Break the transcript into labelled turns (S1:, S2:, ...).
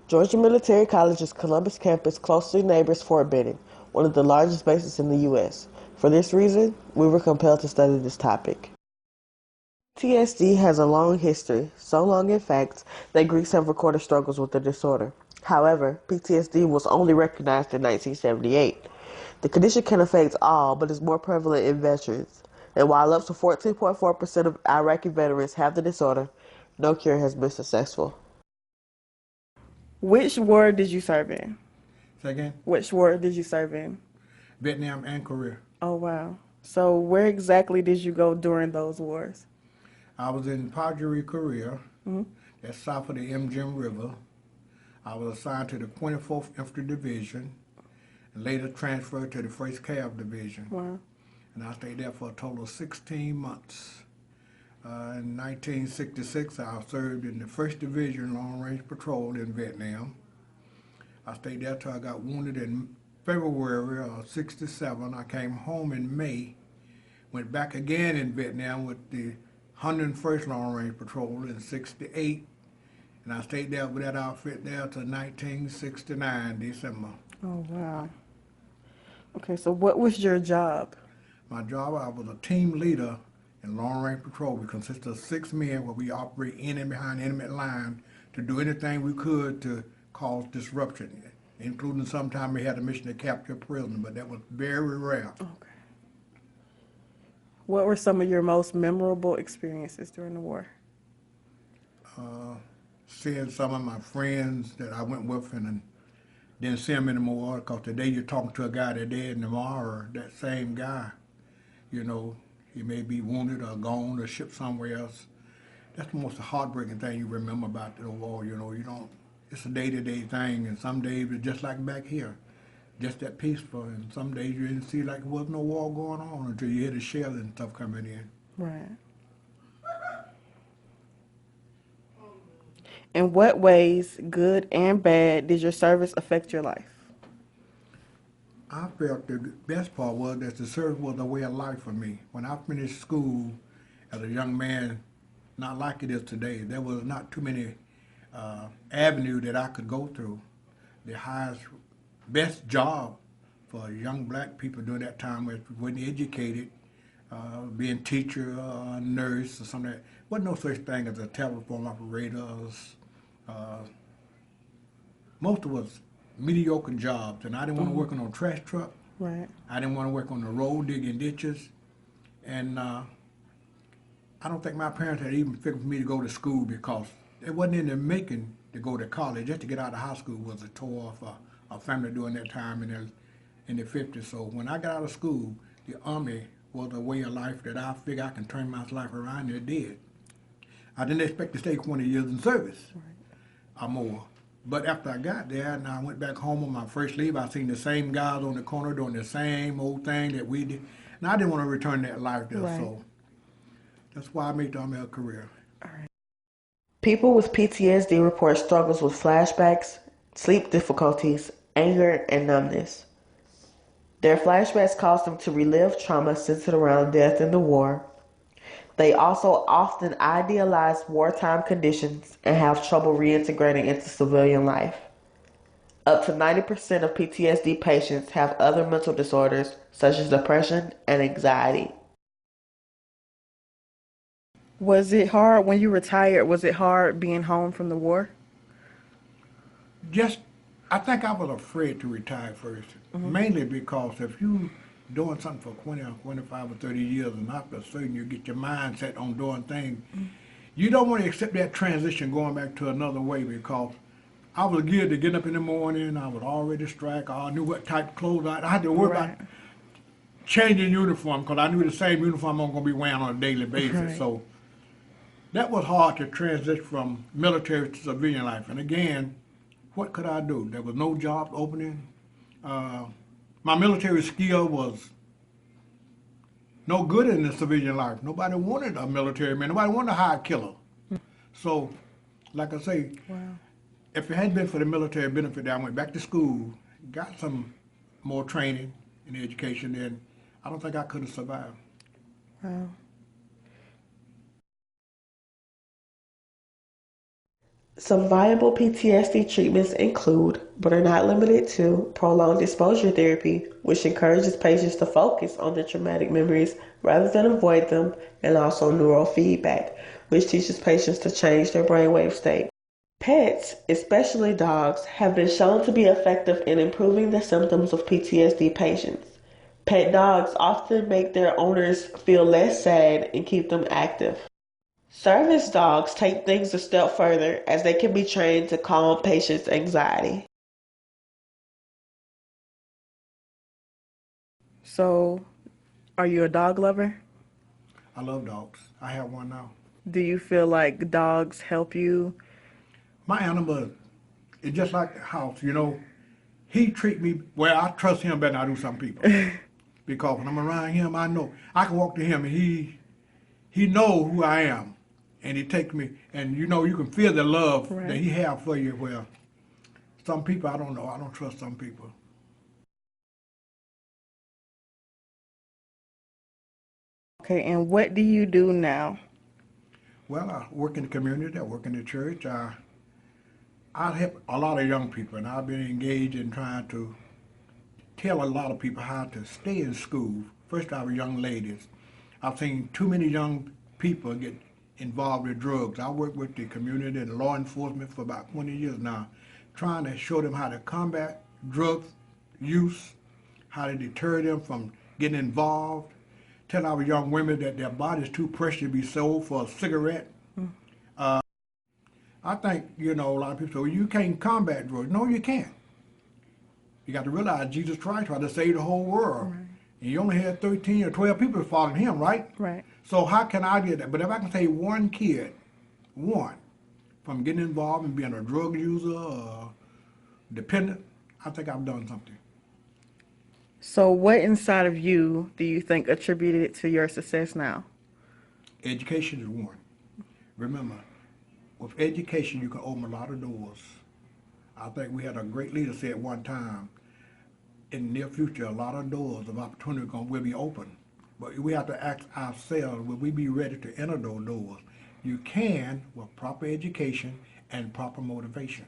S1: Georgia Military College's Columbus campus closely neighbors Fort Benning, one of the largest bases in the U.S. For this reason, we were compelled to study this topic. PTSD has a long history, so long in fact that Greeks have recorded struggles with the disorder. However, PTSD was only recognized in 1978. The condition can affect all, but is more prevalent in veterans. And while up to 14.4% of Iraqi veterans have the disorder, no cure has been successful. Which war did you serve in?
S2: Say again?
S1: Which war did you serve in?
S2: Vietnam and Korea.
S1: Oh, wow. So where exactly did you go during those wars?
S2: I was in Ptsd, Korea. That's south of the Imjin River. I was assigned to the 24th Infantry Division and later transferred to the 1st Cav Division.
S1: Wow.
S2: And I stayed there for a total of 16 months. In 1966, I served in the 1st Division Long Range Patrol in Vietnam. I stayed there till I got wounded in February of 67. I came home in May, went back again in Vietnam with the 101st Long Range Patrol in 68. And I stayed there with that outfit there till 1969, December.
S1: Oh, wow. Okay, so what was your job?
S2: My job, I was a team leader in Long Range Patrol. We consisted of 6 men where we operate in and behind enemy line to do anything we could to cause disruption, including sometimes we had a mission to capture a prisoner, but that was very rare.
S1: Okay. What were some of your most memorable experiences during the war?
S2: Seeing some of my friends that I went with and didn't see them anymore, because today you're talking to a guy that dead, and tomorrow that same guy, you know, he may be wounded or gone or shipped somewhere else. That's the most heartbreaking thing you remember about the war, you know. You don't, it's a day-to-day thing, and some days it's just like back here, just that peaceful, and some days you didn't see like there was no war going on until you hear the shell and stuff coming in.
S1: Right. In what ways, good and bad, did your service affect your life?
S2: I felt the best part was that the service was a way of life for me. When I finished school as a young man, not like it is today, there was not too many avenues that I could go through. The highest, best job for young black people during that time was when educated, being teacher, nurse, or something. There wasn't no such thing as a telephone operator. Most of us mediocre jobs, and I didn't want to work on a trash truck.
S1: Right.
S2: I didn't want to work on the road digging ditches, and I don't think my parents had even figured for me to go to school because it wasn't in the making to go to college. Just to get out of high school was a tour for a family during that time in the 50s. So when I got out of school, the Army was a way of life that I figured I can turn my life around, and it did. I didn't expect to stay 20 years in service or more. But after I got there and I went back home on my first leave, I seen the same guys on the corner doing the same old thing that we did. And I didn't want to return that life there, so that's why I made the Army a career.
S1: All right. People with PTSD report struggles with flashbacks, sleep difficulties, anger, and numbness. Their flashbacks cause them to relive trauma centered around death in the war. They also often idealize wartime conditions and have trouble reintegrating into civilian life. Up to 90% of PTSD patients have other mental disorders such as depression and anxiety. Was it hard when you retired? Was it hard being home from the war?
S2: I think I was afraid to retire first, mainly because if you doing something for 20 or 25 or 30 years and after a certain you get your mind set on doing things, you don't want to accept that transition going back to another way because I was geared to get up in the morning, I was already strike, I knew what type of clothes I had to worry about changing uniform because I knew the same uniform I'm going to be wearing on a daily basis. So that was hard to transition from military to civilian life. And again, what could I do? There was no job opening. My military skill was no good in the civilian life. Nobody wanted a military man. Nobody wanted a hire killer. So, like I say, if it hadn't been for the military benefit, I went back to school, got some more training and education, then I don't think I could have survived.
S1: Wow. Some viable PTSD treatments include, but are not limited to, prolonged exposure therapy, which encourages patients to focus on their traumatic memories rather than avoid them, and also neurofeedback, which teaches patients to change their brainwave state. Pets, especially dogs, have been shown to be effective in improving the symptoms of PTSD patients. Pet dogs often make their owners feel less sad and keep them active. Service dogs take things a step further as they can be trained to calm patients' anxiety. So, are you a dog lover?
S2: I love dogs. I have one now.
S1: Do you feel like dogs help you?
S2: My animal is just like a house, you know. He treat me well. I trust him better than I do some people because when I'm around him, I know I can walk to him and he know who I am, and he takes me. And you know, you can feel the love that
S1: Right.
S2: he have for you. Well, some people I don't know. I don't trust some people.
S1: Okay, and what do you do now?
S2: Well, I work in the community. I work in the church. I help a lot of young people, and I've been engaged in trying to tell a lot of people how to stay in school. First, our young ladies. I've seen too many young people get involved with drugs. I work with the community and law enforcement for about 20 years now, trying to show them how to combat drug use, how to deter them from getting involved, tell our young women that their body's too precious to be sold for a cigarette. I think, you know, a lot of people say, well, you can't combat drugs. No, you can't. You got to realize Jesus Christ tried to save the whole world.
S1: Right.
S2: And you only had 13 or 12 people following him, right?
S1: Right.
S2: So how can I get that? But if I can save one kid, one, from getting involved and being a drug user or dependent, I think I've done something.
S1: So, what inside of you do you think attributed to your success now?
S2: Education is one. Remember, with education, you can open a lot of doors. I think we had a great leader say at one time, in the near future, a lot of doors of opportunity will be open. But we have to ask ourselves, will we be ready to enter those doors? You can with proper education and proper motivation.